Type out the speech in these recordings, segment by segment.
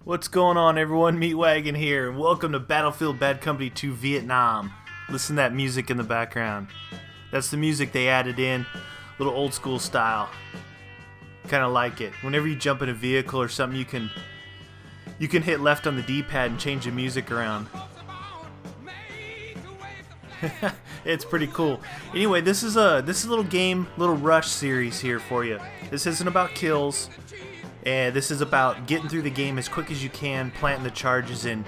What's going on, everyone? Meatwagon here, and welcome to Battlefield Bad Company 2 Vietnam. Listen to that music in the background. That's the music they added in, little old school style. Kind of like it. Whenever you jump in a vehicle or something, you can hit left on the D-pad and change the music around. It's pretty cool. Anyway, this is a little game, little rush series here for you. This isn't about kills. And this is about getting through the game as quick as you can, planting the charges and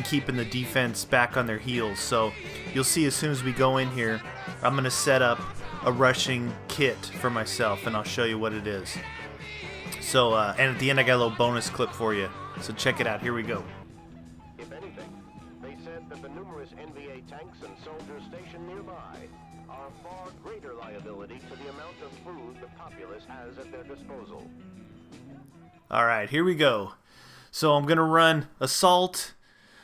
keeping the defense back on their heels. So you'll see as soon as we go in here, I'm going to set up a rushing kit for myself, and I'll show you what it is. So, and at the end I got a little bonus clip for you. So check it out. Here we go. If anything, they said that the numerous NVA tanks and soldiers stationed nearby are a far greater liability to the amount of food the populace has at their disposal. Alright, here we go. So I'm going to run Assault,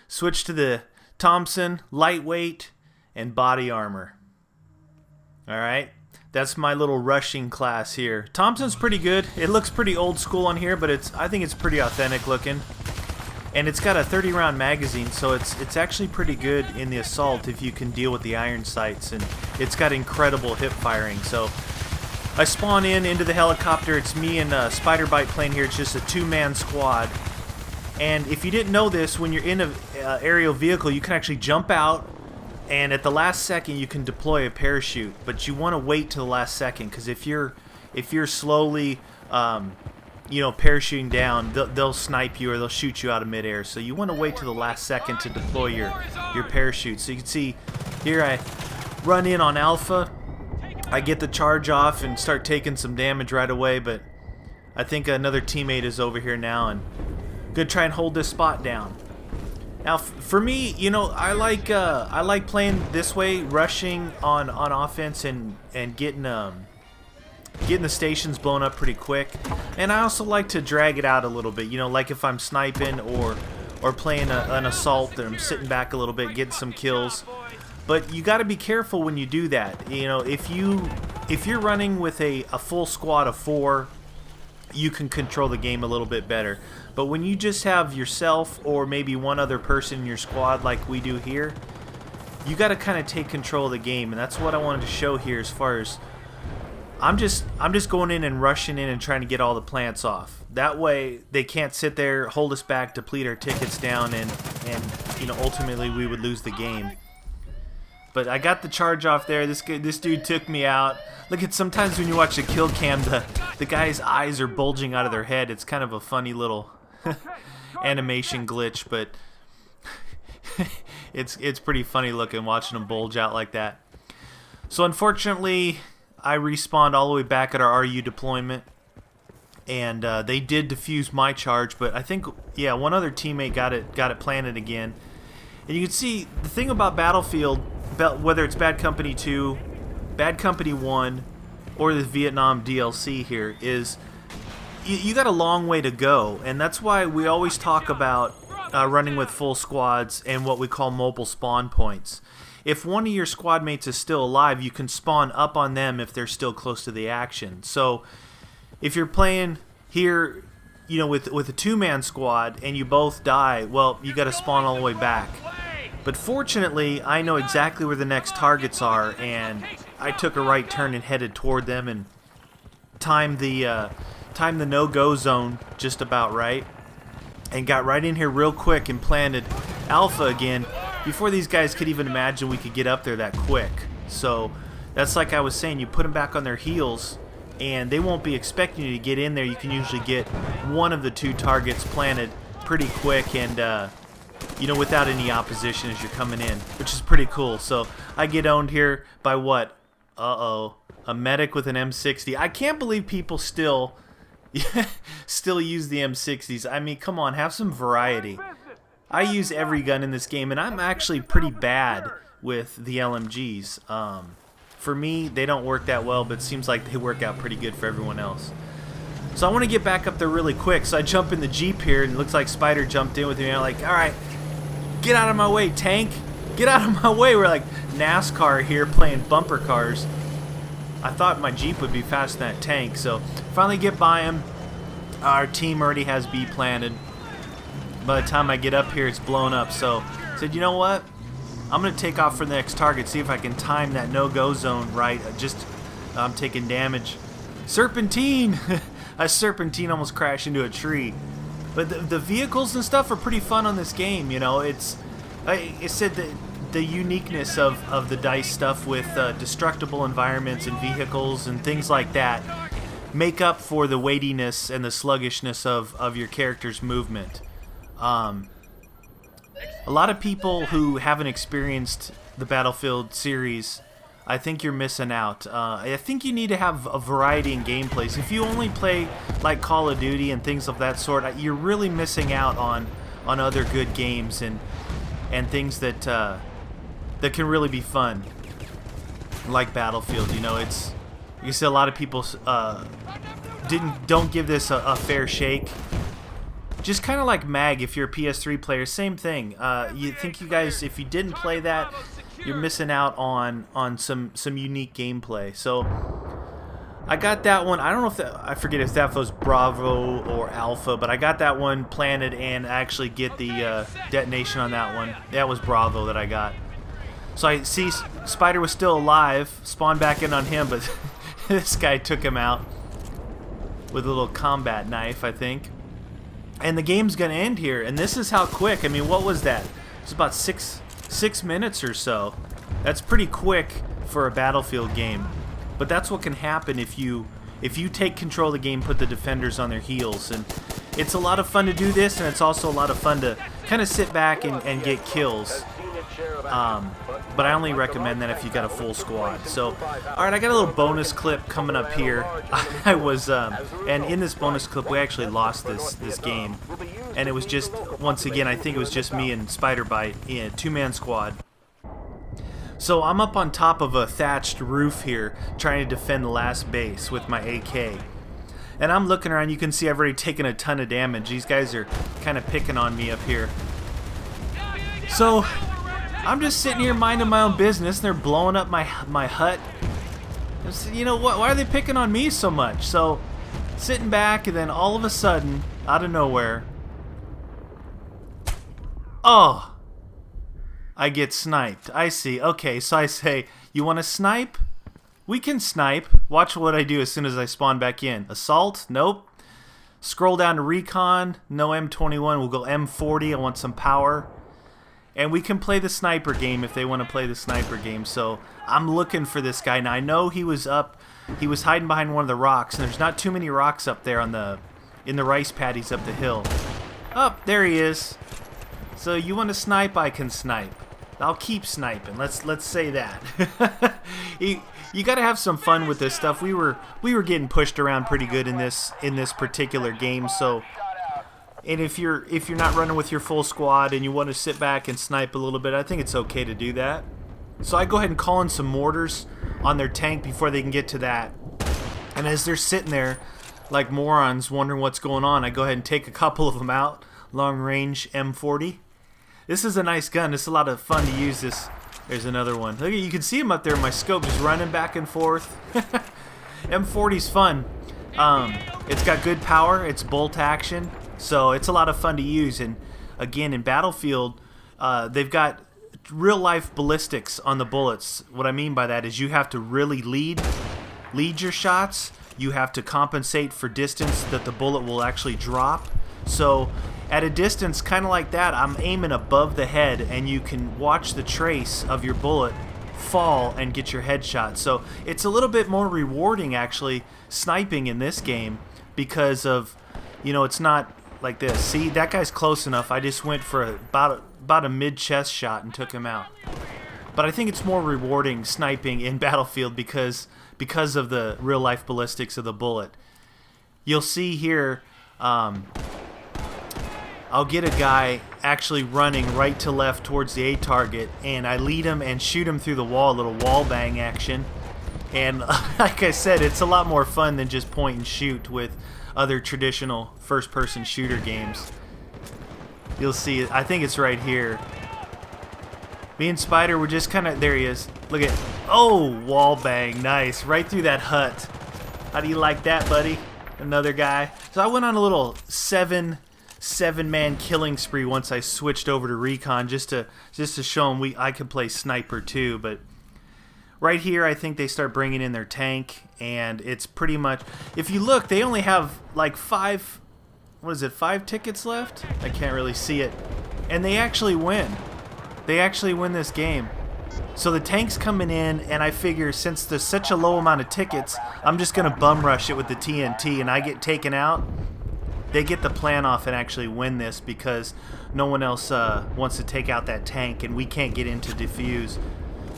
switch to the Thompson, Lightweight, and Body Armor. Alright, that's my little rushing class here. Thompson's pretty good. It looks pretty old school on here, but I think it's pretty authentic looking. And it's got a 30-round magazine, so it's actually pretty good in the Assault if you can deal with the iron sights. And it's got incredible hip firing, so I spawn into the helicopter. It's me and a Spider Bite plane here. It's just a two-man squad. And if you didn't know this, when you're in an aerial vehicle, you can actually jump out, and at the last second you can deploy a parachute. But you want to wait till the last second, because if you're slowly, parachuting down, they'll snipe you or they'll shoot you out of midair. So you want to wait till the last second to deploy your parachute. So you can see here I run in on Alpha. I get the charge off and start taking some damage right away, but I think another teammate is over here now and gonna try and hold this spot down. Now, for me, I like playing this way, rushing on offense and getting the stations blown up pretty quick. And I also like to drag it out a little bit. Like if I'm sniping or playing an assault, and I'm sitting back a little bit, getting some kills. But you got to be careful when you do that. If you're running with a full squad of 4, you can control the game a little bit better. But when you just have yourself or maybe one other person in your squad like we do here, you got to kind of take control of the game, and that's what I wanted to show here. As far as I'm just going in and rushing in and trying to get all the plants off. That way they can't sit there, hold us back, deplete our tickets down, and ultimately we would lose the game. But I got the charge off there. This dude took me out. Look at sometimes when you watch a kill cam, the guy's eyes are bulging out of their head. It's kind of a funny little animation glitch, but it's pretty funny looking watching them bulge out like that. So unfortunately, I respawned all the way back at our RU deployment, and they did defuse my charge. But I think one other teammate got it planted again. And you can see the thing about Battlefield, whether it's Bad Company 2, Bad Company 1, or the Vietnam DLC here, is you got a long way to go. And that's why we always talk about running with full squads and what we call mobile spawn points. If one of your squad mates is still alive, you can spawn up on them if they're still close to the action. So if you're playing here, with a two-man squad and you both die, well, you got to spawn all the way back. But fortunately, I know exactly where the next targets are, and I took a right turn and headed toward them and timed the no-go zone just about right, and got right in here real quick and planted Alpha again before these guys could even imagine we could get up there that quick. So that's like I was saying, you put them back on their heels, and they won't be expecting you to get in there. You can usually get one of the 2 targets planted pretty quick and without any opposition as you're coming in, which is pretty cool. So I get owned here by what? A medic with an M60. I can't believe people still use the M60s. I mean, come on, have some variety. I use every gun in this game, and I'm actually pretty bad with the LMGs. For me, they don't work that well, but it seems like they work out pretty good for everyone else. So I want to get back up there really quick, so I jump in the Jeep here, and it looks like Spider jumped in with me, and I'm like, alright, get out of my way, tank! Get out of my way! We're like NASCAR here playing bumper cars. I thought my Jeep would be faster than that tank, so finally get by him. Our team already has B planted. By the time I get up here, it's blown up. So I said, you know what? I'm going to take off for the next target, see if I can time that no-go zone right. I'm taking damage. Serpentine! A serpentine almost crashed into a tree. But the vehicles and stuff are pretty fun on this game, you know. It said that the uniqueness of the DICE stuff with destructible environments and vehicles and things like that make up for the weightiness and the sluggishness of your character's movement. A lot of people who haven't experienced the Battlefield series, I think you're missing out. I think you need to have a variety in gameplays. If you only play like Call of Duty and things of that sort, you're really missing out on other good games and things that that can really be fun, like Battlefield. You know, you see a lot of people don't give this a fair shake. Just kind of like Mag, if you're a PS3 player, same thing. You think you guys, if you didn't play that, you're missing out on some unique gameplay. So I got that one. I don't know if I forget if that was Bravo or Alpha, but I got that one planted and actually get the detonation on that one. That was Bravo that I got. So I see Spider was still alive, spawned back in on him, but this guy took him out with a little combat knife, I think. And the game's gonna end here, and this is how quick. I mean, what was that? It's about six minutes or so. That's pretty quick for a Battlefield game. But that's what can happen if you take control of the game, put the defenders on their heels. And it's a lot of fun to do this, and it's also a lot of fun to kind of sit back and get kills. But I only recommend that if you got a full squad. So, alright, I got a little bonus clip coming up here. I was, and in this bonus clip, we actually lost this game. And it was just, once again, I think it was just me and Spiderbite in a two-man squad. So I'm up on top of a thatched roof here, trying to defend the last base with my AK. And I'm looking around, you can see I've already taken a ton of damage. These guys are kind of picking on me up here. So I'm just sitting here minding my own business, and they're blowing up my hut. You know what? Why are they picking on me so much? So, sitting back, and then all of a sudden, out of nowhere, oh, I get sniped. I see. Okay, so I say, you want to snipe? We can snipe. Watch what I do as soon as I spawn back in. Assault? Nope. Scroll down to recon. No M21. We'll go M40. I want some power. And we can play the sniper game if they want to play the sniper game. So I'm looking for this guy. Now I know he was hiding behind one of the rocks, and there's not too many rocks up there in the rice paddies up the hill. Oh, there he is. So you want to snipe? I can snipe. I'll keep sniping. Let's say that. You got to have some fun with this stuff. We were getting pushed around pretty good in this particular game. So. And if you're not running with your full squad and you want to sit back and snipe a little bit, I think it's okay to do that. So I go ahead and call in some mortars on their tank before they can get to that. And as they're sitting there like morons wondering what's going on, I go ahead and take a couple of them out. Long range M40. This is a nice gun. It's a lot of fun to use this. There's another one. Look, you can see him up there in my scope just running back and forth. M40's fun. It's got good power. It's bolt action. So it's a lot of fun to use, and again in Battlefield, they've got real-life ballistics on the bullets. What I mean by that is you have to really lead your shots. You have to compensate for distance that the bullet will actually drop. So at a distance kind of like that, I'm aiming above the head, and you can watch the trace of your bullet fall and get your headshot. So it's a little bit more rewarding actually sniping in this game because of, you know, it's not like this. See, that guy's close enough. I just went for about a mid-chest shot and took him out. But I think it's more rewarding sniping in Battlefield because of the real-life ballistics of the bullet. You'll see here, I'll get a guy actually running right to left towards the A target, and I lead him and shoot him through the wall, a little wall bang action. And like I said, it's a lot more fun than just point and shoot with other traditional first-person shooter games. You'll see it. I think it's right here. Me and Spider were just kind of... There he is. Look at... Oh, wall bang. Nice. Right through that hut. How do you like that, buddy? Another guy. So I went on a little 7 7-man killing spree once I switched over to recon, just to show them I could play sniper too. But right here, I think they start bringing in their tank, and it's pretty much, if you look, they only have like 5 tickets left? I can't really see it. And they actually win. They actually win this game. So the tank's coming in, and I figure since there's such a low amount of tickets, I'm just going to bum rush it with the TNT, and I get taken out. They get the plan off and actually win this because no one else wants to take out that tank, and we can't get into defuse.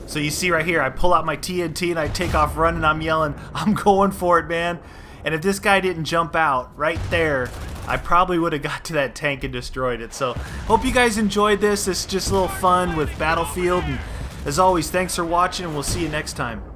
So you see right here, I pull out my TNT and I take off running. I'm yelling, I'm going for it, man. And if this guy didn't jump out right there, I probably would have got to that tank and destroyed it. So hope you guys enjoyed this. It's just a little fun with Battlefield. And as always, thanks for watching, and we'll see you next time.